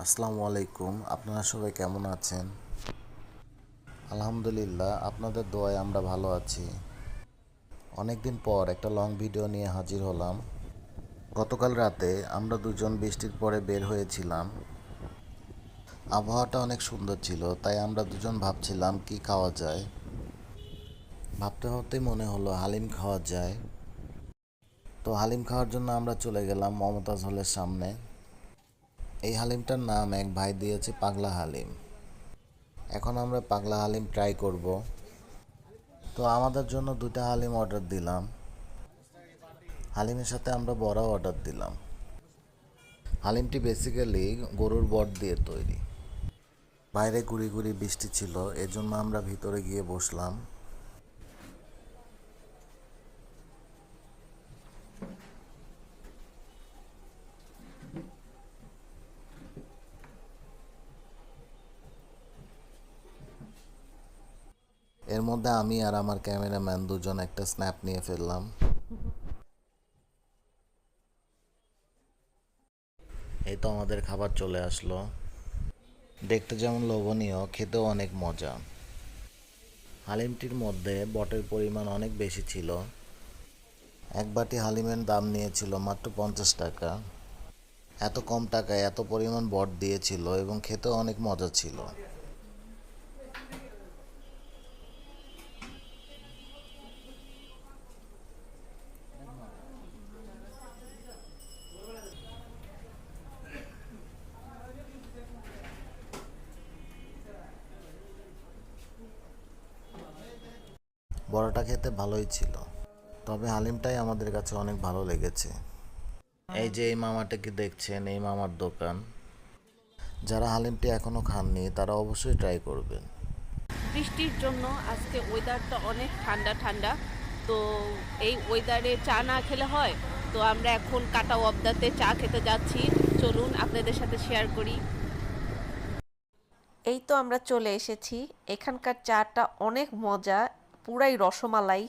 আসসালামু আলাইকুম। আপনারা সবাই কেমন আছেন? আলহামদুলিল্লাহ, আপনাদের দোয়ায় আমরা ভালো আছি। অনেকদিন পর একটা লং ভিডিও নিয়ে হাজির হলাম। গতকাল রাতে আমরা দুজন বৃষ্টির পরে বের হয়েছিলাম। আবহাওয়াটা অনেক সুন্দর ছিল, তাই আমরা দুজন ভাবছিলাম কি খাওয়া যায়। ভাবতে ভাবতেই মনে হলো হালিম খাওয়া যায়। তো হালিম খাওয়ার জন্য আমরা চলে গেলাম মমতাজ হলের সামনে। এই হালিমটার নাম এক ভাই দিয়েছে পাগলা হালিম। এখন আমরা পাগলা হালিম ট্রাই করব। তো আমাদের জন্য দুইটা হালিম অর্ডার দিলাম। হালিমের সাথে আমরা বড়াও অর্ডার দিলাম। হালিমটি বেসিক্যালি গরুর বট দিয়ে তৈরি। বাইরে গুড়ি গুড়ি বৃষ্টি ছিল, এজন্য আমরা ভিতরে গিয়ে বসলাম। এর মধ্যে আমি আর আমার ক্যামেরাম্যান দুজন একটা স্ন্যাপ নিয়ে ফেললাম। এই তো আমাদের খাবার চলে আসলো। দেখতে যেমন লোভনীয়, খেতেও অনেক মজা। হালিমটির মধ্যে বটের পরিমাণ অনেক বেশি ছিল। এক বাটি হালিমের দাম নিয়েছিল মাত্র 50 টাকা। এত কম টাকায় এত পরিমাণ বট দিয়েছিল এবং খেতেও অনেক মজা ছিল। বড়াটা খেতে ভালোই ছিল, তবে হালিমটাই আমাদের কাছে অনেক ভালো লেগেছে। এই যে এই মামাটাকে দেখছেন, এই মামার দোকান। যারা হালিমটি এখনো খাননি তারা অবশ্যই ট্রাই করবেন। বৃষ্টির জন্য আজকে ওয়েদারটা অনেক ঠান্ডা ঠান্ডা। তো এই ওয়েদারে চা না খেলে হয়। তো আমরা এখন কাটা ওয়াবদাতে চা খেতে যাচ্ছি। চলুন আপনাদের সাথে শেয়ার করি। এই তো আমরা চলে এসেছি। এখানকার চাটা অনেক মজা, পুরাই রসমালাই।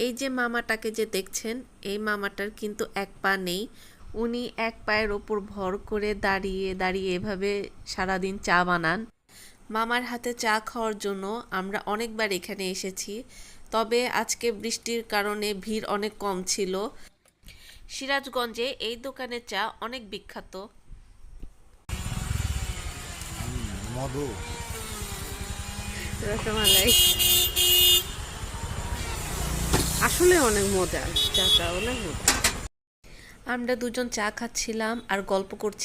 এই যে মামাটাকে যে দেখছেন, এই মামাটার কিন্তু এক পা নেই। উনি এক পায়ের ওপর ভর করে দাঁড়িয়ে দাঁড়িয়ে এভাবে সারাদিন চা বানান। মামার হাতে চা খাওয়ার জন্য আমরা অনেকবার এখানে এসেছি, তবে আজকে বৃষ্টির কারণে ভিড় অনেক কম ছিল। সিরাজগঞ্জে এই দোকানের চা অনেক বিখ্যাত। মধু। রসমালাই আসলে অনেক মজা, চাটা অনেক মজা। আমরা দুজন চা খাচ্ছিলাম আর গল্প করছি।